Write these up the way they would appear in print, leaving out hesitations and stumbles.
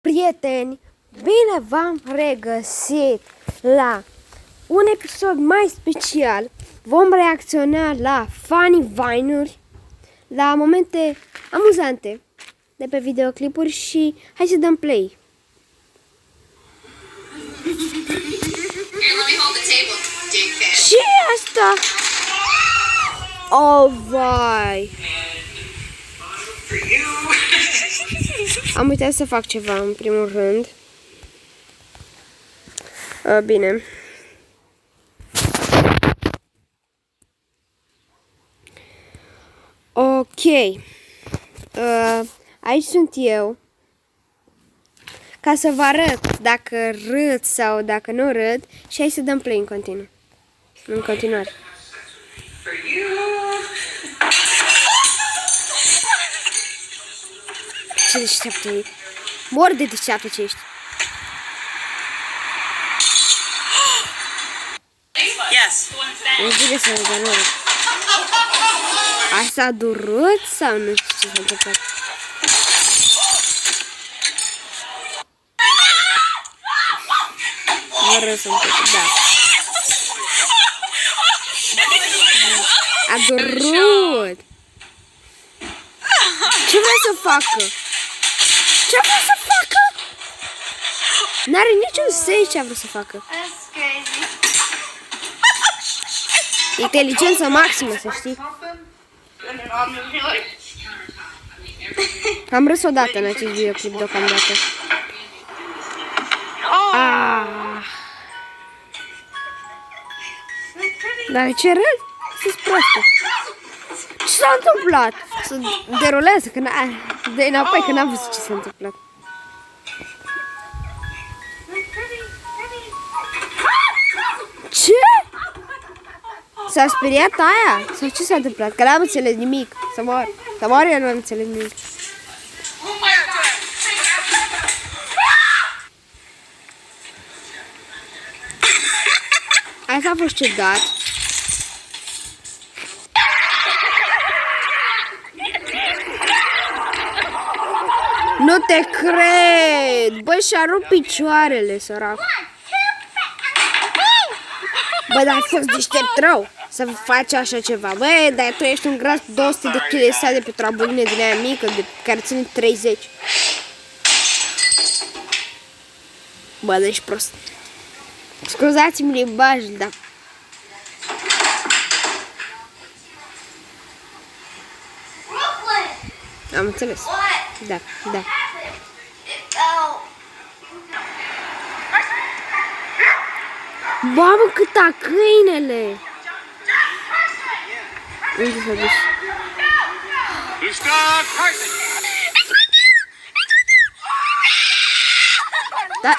prieteni! Bine v-am regăsit la un episod mai special. Vom reacționa la funny vine-uri, la momente amuzante de pe videoclipuri și hai să dăm play. Și asta? Oh, vai! Am uitat să fac ceva în primul rând. Bine. Ok. Aici sunt eu. Ca să vă arăt dacă râd sau dacă nu râd. Și hai să dăm play în continuu. În continuare. Ce deșteaptă e? Mor de deșteaptă ce ești. Yes. Nu zic să râd, nu. Asta a durut sau nu știu ce s-a întâmplat? Mă râs un pic, da. A durut! Ce vrea să facă? Ce vrea să facă? N-are niciun sens ce a vrut să facă. Inteligență maximă, să știi. Am râs odată în acest videoclip deocamdată. Dar ce râd? Sunt prostă. Ce s-a întâmplat? Se derulează de înapoi, că n-am văzut ce s-a întâmplat. Ce? S-a speriat aia? Sau ce s-a întâmplat? Că n-am înțeles nimic. Să mor. Să mor, eu nu am înțeles nimic. Asta a fost ciudat. Nu te cred! Băi, și-a rupt picioarele, sărac. Bă, dar ai fost deștept rău să faci așa ceva. Băi, dar tu ești un gras 200 de kg stai de pe trambuline din aia mică, de care ține 30. Bă, deci prost. Scuzați-mi limbajul, dar... Am înțeles. Da, da. Mamă, câta câinele! Unde s-a dus? Da,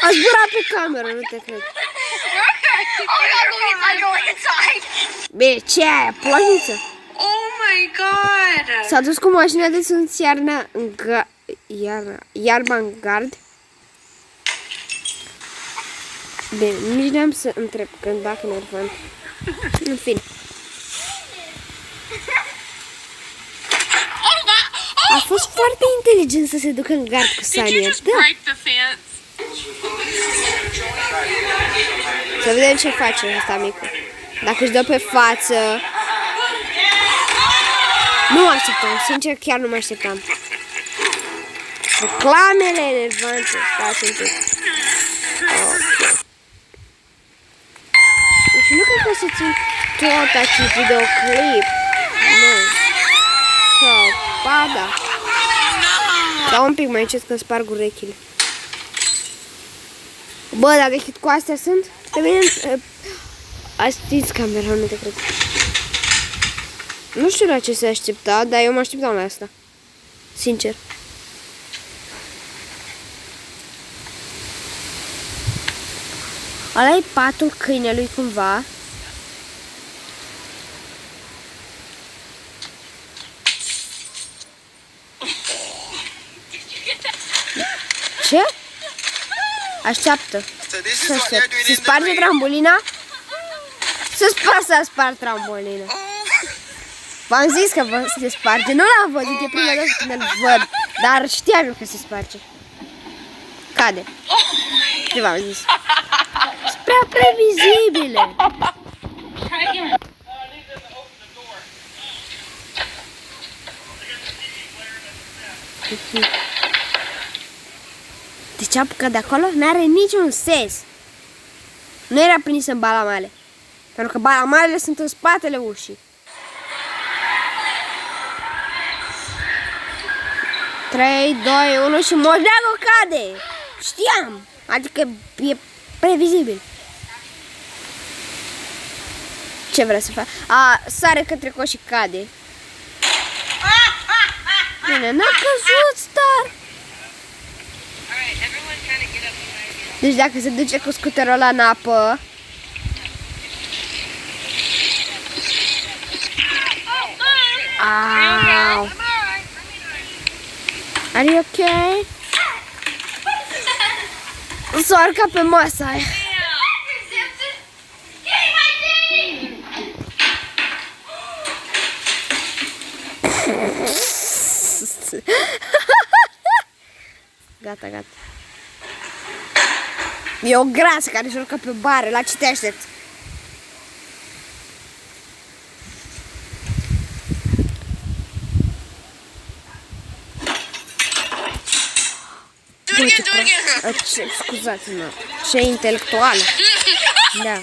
a zburat pe cameră, nu te cred. Bine, ce e aia? Plăniță? Oh my god! S-a dus cu mașina de sunt iarna iarba în gard. Bine, nici n-am să întreb când dacă nervant. În fine. A fost foarte inteligent să se ducă în gard cu Sania. Da. Să vedem ce face asta mică. Dacă își dă pe față. Nu mă așteptam, sincer chiar nu mă așteptam. Reclamele enervante. Stați un pic. Deci nu cred că o să țin tot acest videoclip. Nu. Sau, ba da. Dau un pic mai încet că sparg urechile. Bă, dar de cât cu astea sunt? Pe mine... Astiți camera, nu te cred. Nu știu la ce se aștepta, dar eu mă așteptam la asta. Sincer. Ăla e patul câinelui cumva. Ce? Așteaptă. Să aștept. Se sparge trambolina? Să spar trambolina. V-am zis că se sparge. Nu l-am văzut, e prima dată când îl văd. Dar știam eu că se sparge. Cade. Ce v-am zis? Sunt prea previzibile. De ce a apucat de acolo? N-are niciun sens. Nu era prins în balamale. Pentru că balamalele sunt în spatele ușii. 3, 2, 1 și Moldego cade! Știam! Adică e previzibil. Ce vrea să fac? Sare către coș și cade. Bine, n-a căzut, star! Deci dacă se duce cu scuterul ăla în apă... Au! Are you okay? S-a urcat pe masa aia. Gata, gata. E o grasă care se urcă pe bară. La ce te aștepți? Scuzați-mă. Ce intelectuală. Da.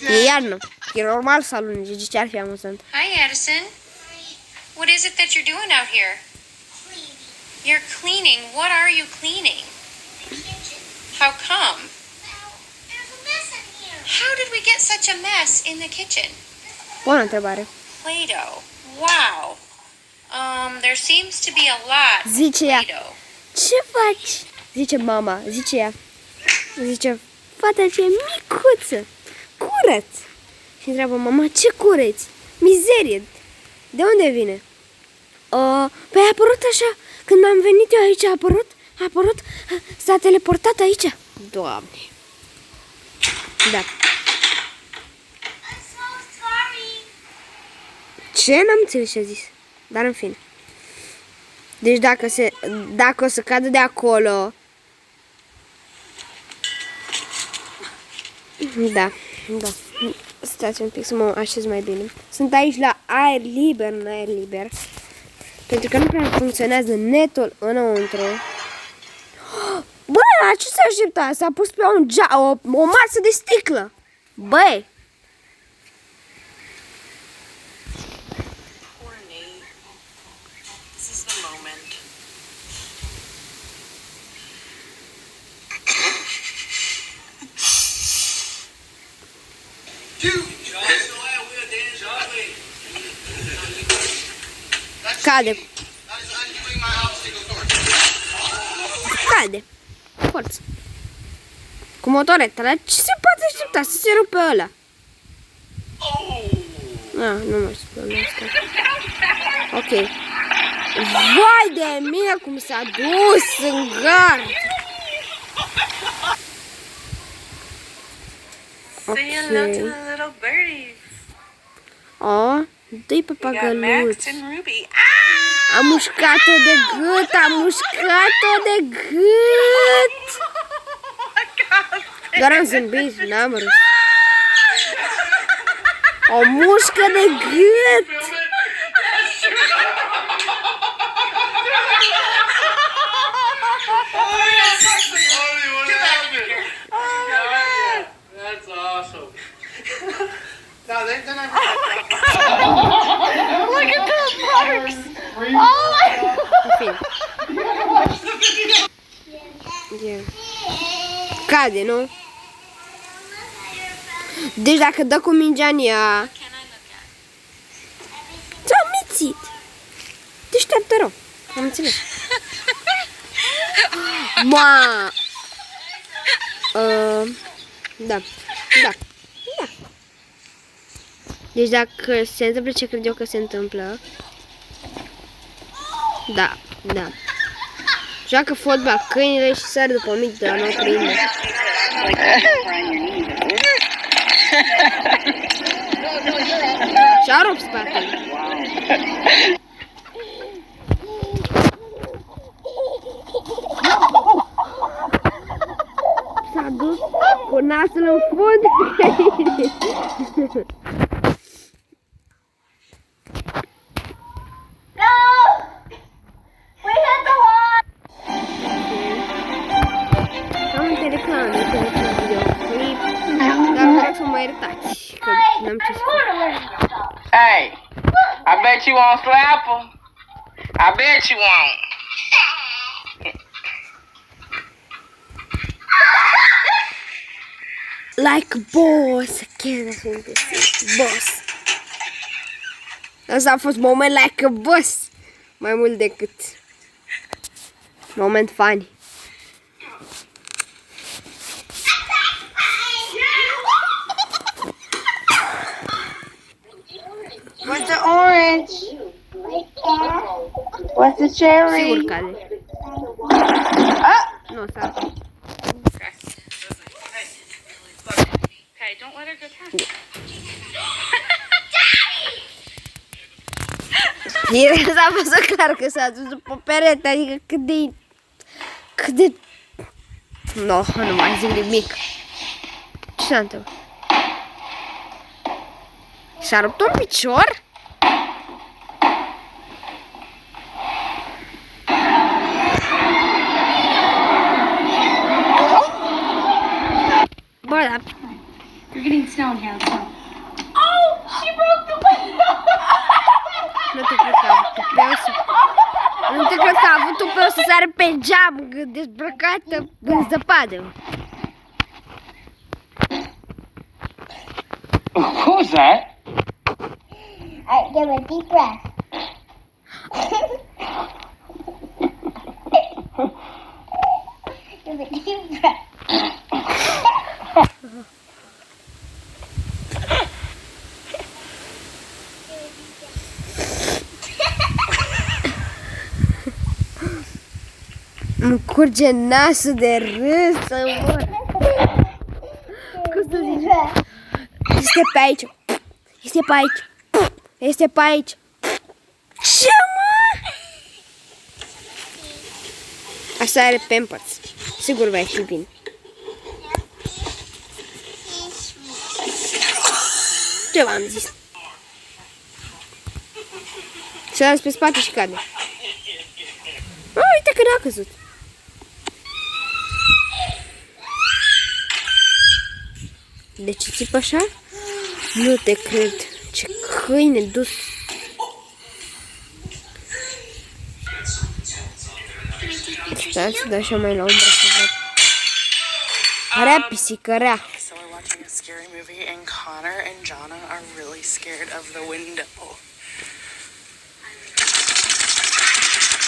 E iarnă. E normal să alunge. De ce ar fi amuzant? Hi, Addison. What is it that you're doing out here? You're cleaning. What are you cleaning? How come? How did we get such a mess in the kitchen? Bună întrebare. Play-Doh. Wow. There seems to be a lot of Zice ea. Play-Doh. Ce faci? Zice mama. Zice ea. Zice, fata ce micuță. Curăț. Și întreabă mama, ce cureți? Mizerie. De unde vine? Păi a apărut așa. Când am venit eu aici a apărut, s-a teleportat aici. Doamne. Da. Ce? N-am înțeles ce a zis. Dar în fine. Deci dacă o să cadă de acolo. Da. Stați un pic să mă așez mai bine. Sunt aici la aer liber, în aer liber. Pentru că nu prea funcționează netul înăuntru. Bă, la ce se aștepta? S-a pus pe o masă de sticlă. Băi! Poor Nate. This is the moment. Cade. Cade. Forță. Cu motoretele. Ce se poate aștepta? Să se rupe ăla. Nu mai știu pe asta. Ok. Vai de mine cum s-a dus în gard. Say hello to the little birdies. Dă-i pe We got pagăluț. Max and Ruby. Am mușcat-o de gât, Doar am zâmbit, n-am râs. O mușcă de gât. That's awesome. No, they're gonna. Look at those marks. Oh my God. Bine. Cade, nu? Deci dacă dă cu mingea în ea... Ți-am mițit. Deșteaptă rău. Am înțeles. Ma. Da. Deci dacă se întâmplă ce cred eu că se întâmplă... Da. Joacă fotbal câinile și sare după mic de la noi prinde. Și-a rupt spatele. S-a dus cu nasul în fund. Am un telecran, videoclip, dar vă rog să mă iertați, că n-am ce să fac. Hey, I bet you won't slap her. I bet you won't. Like a boss, chiar sunt boss. Asta a fost moment like a boss, mai mult decât moment funny. What's the orange? What's the cherry? Sigur cade. Nu, s-a... Okay, don't let her go past. S-a văzut clar că s-a dus după perete, adică cât de... No, nu mai zic nimic. Ce s-a întâmplat? Și-a rupt un picior? Bă, dar... You're getting snow in here. So. Nu te cred că a avut tupeu să... Nu te cred că a avut tupeu să sară pe geam, dezbrăcată în zăpadă. Who's that? Alright, give a deep breath. Give a deep breath. Îmi curge nasul de râs, mă. Cum să zici? Este pe aici. Este pe aici. Este pe aici. Ce, mă? Asta are Pampers. Sigur va ieși bine. Ce v-am zis? Se las pe spate și cade. Uite că n-a căzut. De ce țipă așa? Nu te cred. Ce câine dus. Stai să dau așa mai la umbră să văd. Rea pisică, rea. So we're watching a scary movie and Connor and Jonna are really scared of the window.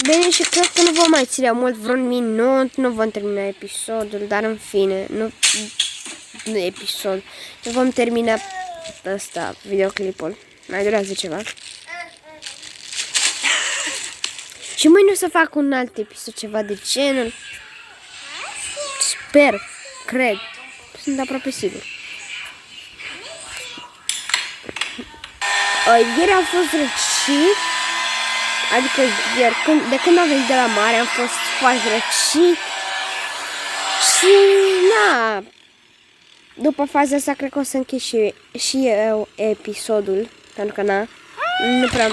Bine, și cred că nu vom mai ține mult, vreun minut, nu vom termina episodul, dar în fine, nu episod, nu vom termina ăsta, videoclipul, mai durează ceva. Și mâine o să fac un alt episod, ceva de genul, sper, cred, sunt aproape sigur. Ieri am fost răcit. Adică ieri, de când am venit de la mare, am fost foarte răcit și, na, după faza asta, cred că o să închid și eu episodul, pentru că, na, nu prea...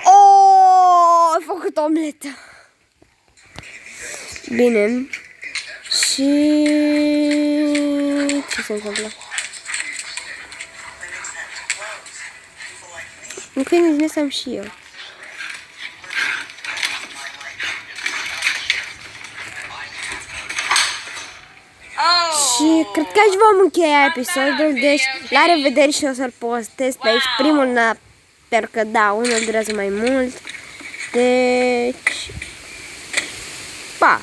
Oh, ai făcut omletă! Bine, și... ce se întâmplă? Nu că îmi am și eu. Și cred că aici vom încheia episodul, deci la revedere și o să-l postez pe aici primul, pentru că da, unul durează mai mult. Deci, pa!